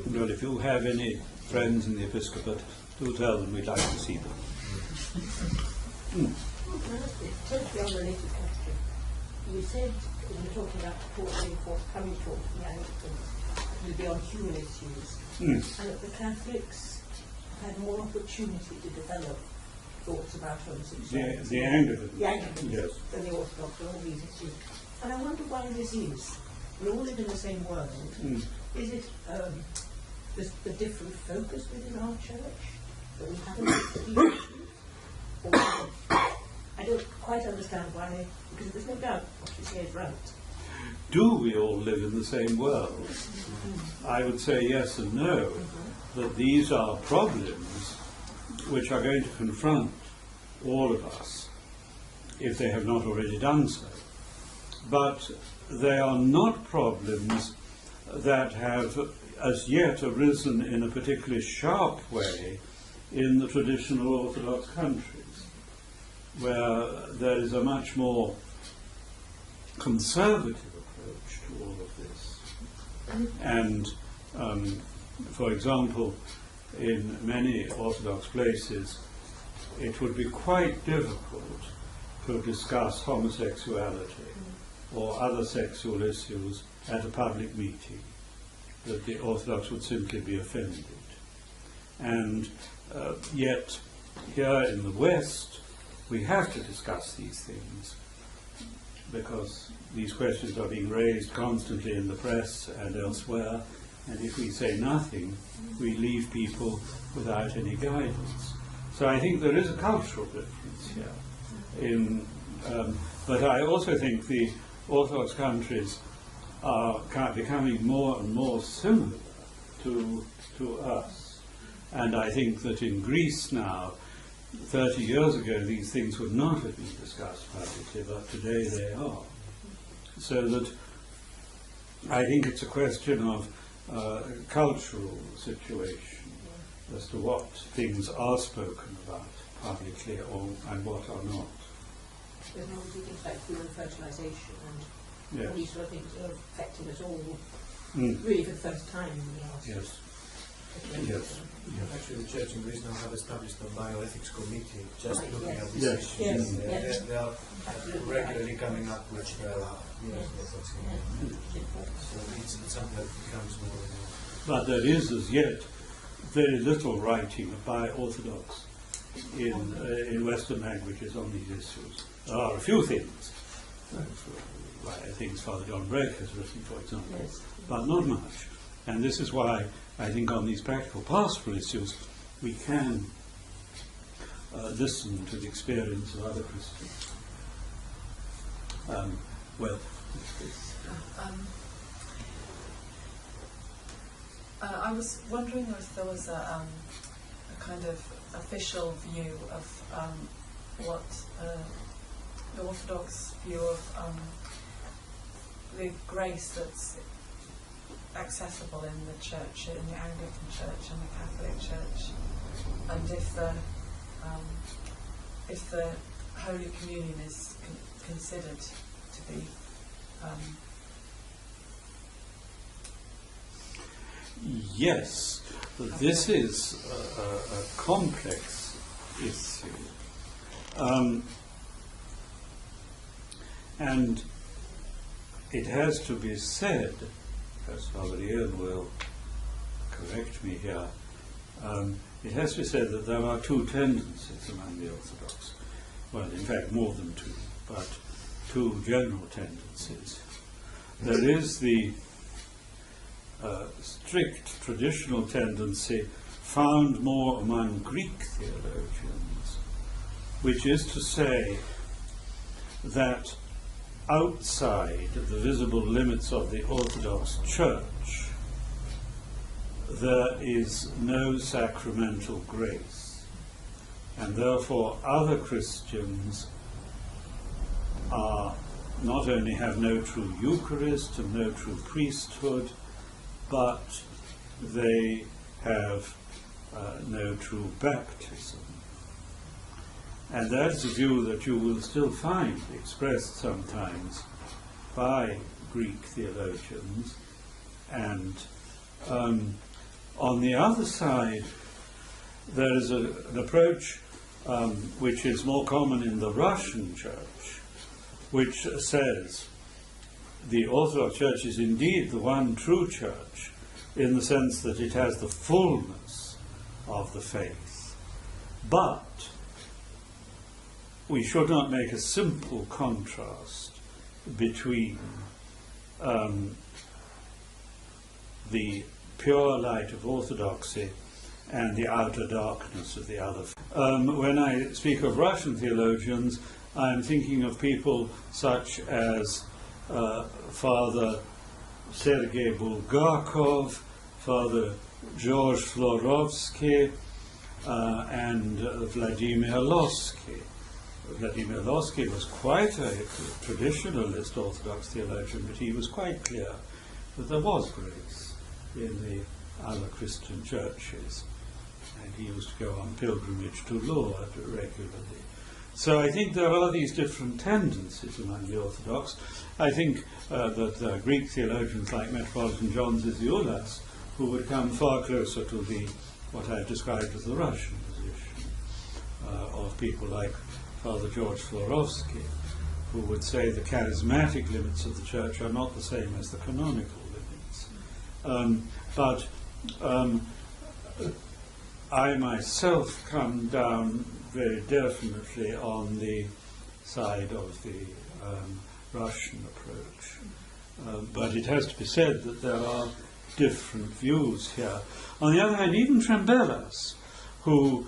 But if you have any friends in the episcopate, do tell them we'd like to see them. Totally unrelated question. You said, when you were talking about the forthcoming talk from the Anglicans, it will be on human issues, and that the Catholics had more opportunity to develop thoughts about homosexuality. The Anglicans? The Anglicans, yes. Than the Orthodox on all these issues. And I wonder why this is. We all live in the same world. Is it the different focus within our church that we haven't or I don't quite understand why, because there's no doubt what you say is right. Do we all live in the same world? I would say yes and no, that these are problems which are going to confront all of us, if they have not already done so. But they are not problems that have as yet arisen in a particularly sharp way in the traditional Orthodox countries, where there is a much more conservative approach to all of this. And, for example, in many Orthodox places, it would be quite difficult to discuss homosexuality or other sexual issues at a public meeting, that the Orthodox would simply be offended. And yet, here in the West, we have to discuss these things, because these questions are being raised constantly in the press and elsewhere, and if we say nothing, we leave people without any guidance. So I think there is a cultural difference here. But I also think the Orthodox countries are becoming more and more similar to us. And I think that in Greece now, 30 years ago, these things would not have been discussed publicly, but today they are. So that I think it's a question of cultural situation as to what things are spoken about publicly and what are not. There's no things like human fertilisation and Yes. all these sort of things are affecting us all really for the first time in the last. Yes. Yes. Actually, the Church in Greece now have established a bioethics committee just looking at this Yes. issue. Yes. They are regularly coming up with what's going on. So it's something that becomes more and more. But there is as yet very little writing by Orthodox in Western languages on these issues. There are a few things. Things Father John Brake has written, for example, but not much. And this is why I think on these practical pastoral issues we can listen to the experience of other Christians. I was wondering if there was a kind of official view of what the Orthodox view of the grace that's accessible in the Church, in the Anglican Church and the Catholic Church, and if the Holy Communion is considered to be Yes, but this is a complex issue. And it has to be said, as Father Ian will correct me here, it has to be said that there are two tendencies among the Orthodox. Well, in fact, more than two, but two general tendencies. There is the strict traditional tendency found more among Greek theologians, which is to say that outside the visible limits of the Orthodox Church there is no sacramental grace, and therefore other Christians are not only have no true Eucharist and no true priesthood, but they have no true baptism. And that's a view that you will still find expressed sometimes by Greek theologians, and On the other side, there is an approach which is more common in the Russian Church, which says the Orthodox Church is indeed the one true Church in the sense that it has the fullness of the faith. But we should not make a simple contrast between the pure light of orthodoxy and the outer darkness of the other. When I speak of Russian theologians, I'm thinking of people such as Father Sergei Bulgakov, Father George Florovsky, and Vladimir Lossky. Vladimir Lossky was quite a traditionalist Orthodox theologian, but he was quite clear that there was grace in the other Christian churches, and he used to go on pilgrimage to Lourdes regularly. So I think there are these different tendencies among the Orthodox. I think that Greek theologians like Metropolitan John Zizioulas, who would come far closer to what I've described as the Russian position, of people like Father George Florovsky, who would say the charismatic limits of the Church are not the same as the canonical limits. But I myself come down very definitely on the side of the Russian approach. But it has to be said that there are different views here. On the other hand, even Trembelas, who,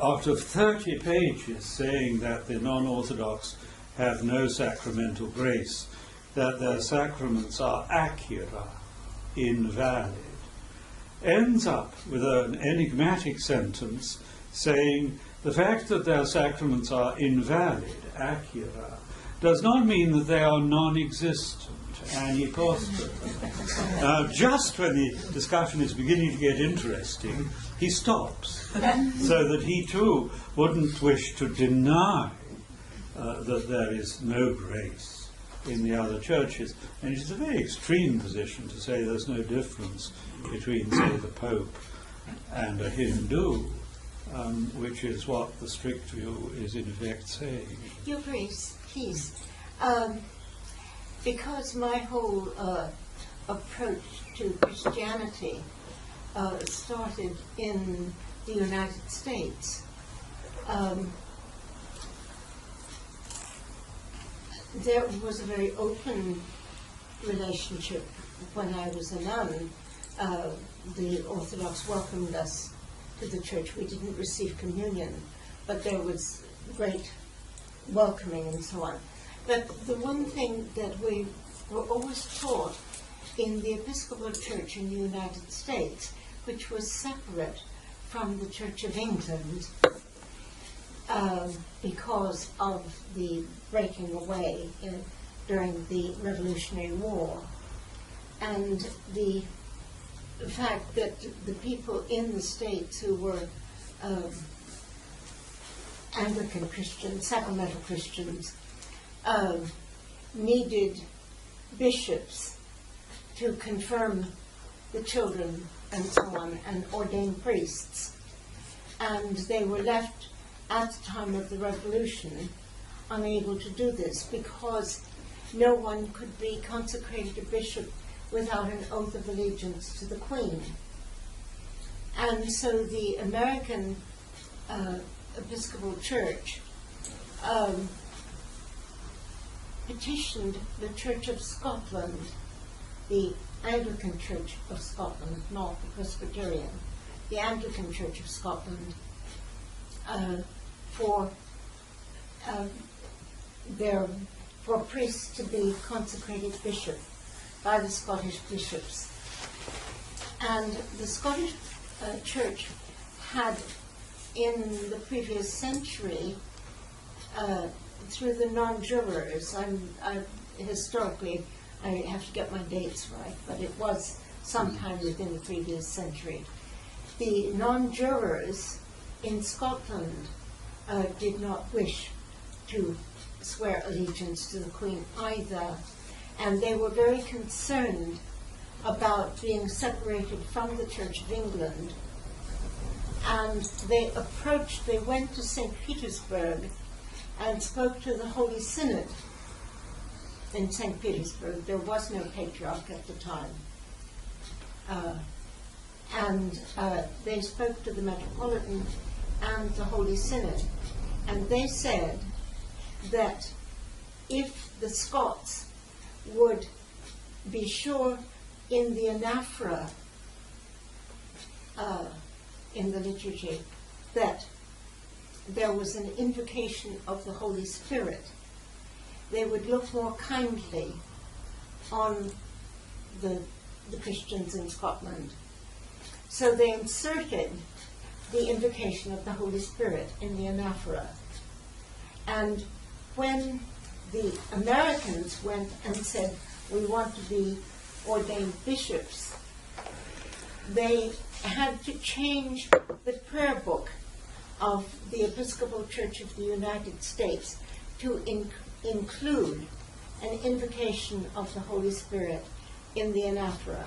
out of 30 pages saying that the non-Orthodox have no sacramental grace, that their sacraments are acura, invalid, ends up with an enigmatic sentence saying the fact that their sacraments are invalid, acura, does not mean that they are non-existent, anipostate. Now, just when the discussion is beginning to get interesting, he stops, so that he too wouldn't wish to deny that there is no grace in the other churches. And it is a very extreme position to say there's no difference between, say, the Pope and a Hindu, which is what the strict view is in effect saying. Your Grace, please. Because my whole approach to Christianity started in the United States, there was a very open relationship when I was a nun. The Orthodox welcomed us to the church. We didn't receive communion, but there was great welcoming and so on. But the one thing that we were always taught in the Episcopal Church in the United States, which was separate from the Church of England because of the breaking away during the Revolutionary War, and the fact that the people in the States who were Anglican Christians, sacramental Christians, needed bishops to confirm the children and so on, and ordain priests. And they were left at the time of the Revolution unable to do this because no one could be consecrated a bishop without an oath of allegiance to the Queen. And so the American Episcopal Church petitioned the Church of Scotland, the Anglican Church of Scotland, not the Presbyterian, the Anglican Church of Scotland, for priests to be consecrated bishop by the Scottish bishops. And the Scottish Church had, in the previous century, through the non-jurors, historically, I have to get my dates right, but it was sometime within the previous century. The non-jurors in Scotland did not wish to swear allegiance to the Queen either, and they were very concerned about being separated from the Church of England, and they went to St. Petersburg and spoke to the Holy Synod in St. Petersburg. There was no patriarch at the time. They spoke to the Metropolitan and the Holy Synod, and they said that if the Scots would be sure in the anaphora in the liturgy that there was an invocation of the Holy Spirit, they would look more kindly on the Christians in Scotland. So they inserted the invocation of the Holy Spirit in the anaphora. And when the Americans went and said, we want to be ordained bishops, they had to change the prayer book of the Episcopal Church of the United States to include an invocation of the Holy Spirit in the anaphora.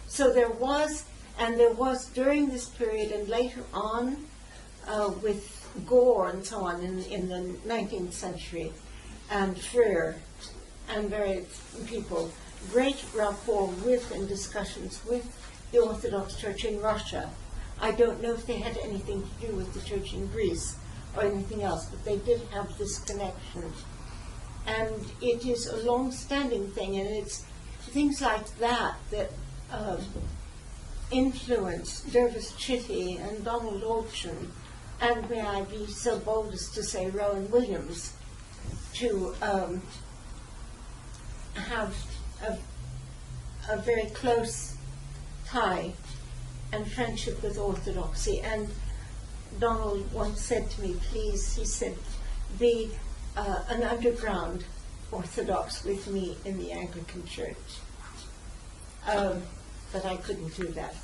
So there was during this period and later on with Gore and so on in the 19th century, and Freer and various people, great rapport with and discussions with the Orthodox Church in Russia. I don't know if they had anything to do with the Church in Greece or anything else, but they did have this connection. And it is a long-standing thing, and it's things like that that influenced Dervis Chitty and Donald Auction, and may I be so bold as to say Rowan Williams, to have a very close tie and friendship with Orthodoxy. And Donald once said to me, please, he said, be an underground Orthodox with me in the Anglican Church. But I couldn't do that.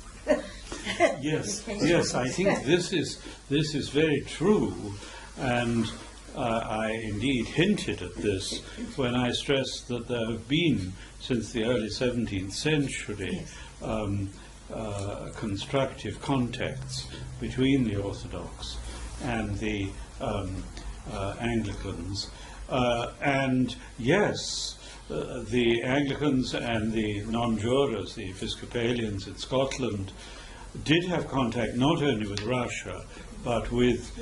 Yes, yes, I think this is very true, and I indeed hinted at this when I stressed that there have been, since the early 17th century, constructive contacts between the Orthodox and the Anglicans. And yes, the Anglicans and the non-jurors, the Episcopalians in Scotland, did have contact not only with Russia, but with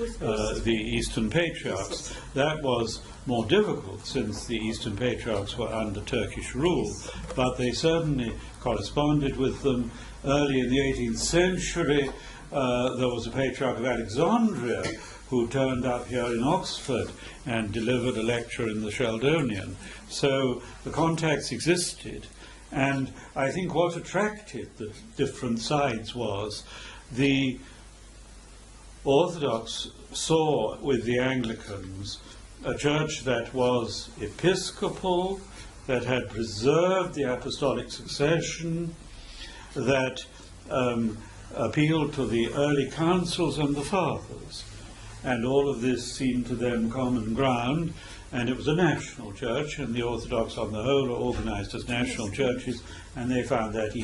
the Eastern Patriarchs. That was more difficult since the Eastern Patriarchs were under Turkish rule, but they certainly corresponded with them. Early in the 18th century, there was a Patriarch of Alexandria who turned up here in Oxford and delivered a lecture in the Sheldonian. So the contacts existed, and I think what attracted the different sides was the Orthodox saw with the Anglicans a church that was episcopal, that had preserved the apostolic succession, that appealed to the early councils and the fathers. And all of this seemed to them common ground, and it was a national church, and the Orthodox on the whole are organized as national churches, and they found that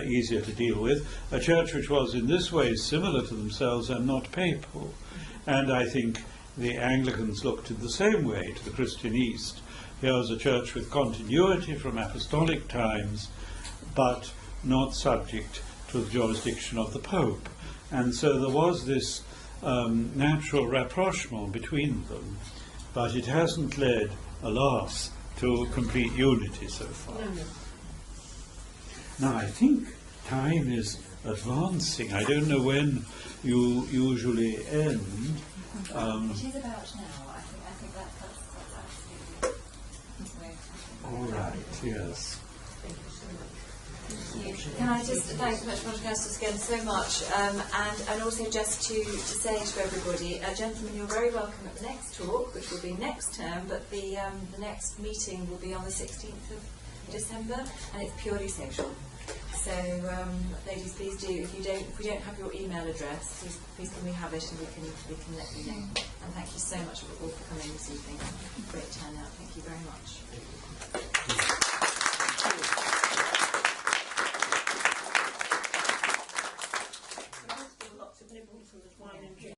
easier to deal with. A church which was in this way similar to themselves and not papal. And I think the Anglicans looked in the same way to the Christian East. Here was a church with continuity from apostolic times, but not subject to the jurisdiction of the Pope. And so there was this natural rapprochement between them, but it hasn't led, alas, to complete unity so far. Now, I think time is advancing. I don't know when you usually end. It is about now. I think that's absolutely. All right, yes. Thank you. Can I just thank Metropolitan again so much, and also just to say to everybody, gentlemen, you're very welcome at the next talk, which will be next term, but the next meeting will be on the 16th of December, and it's purely social. So, ladies, please do. If we don't have your email address, please can we have it, and we can let you know. And thank you so much all for coming this evening. Great turnout. Thank you very much.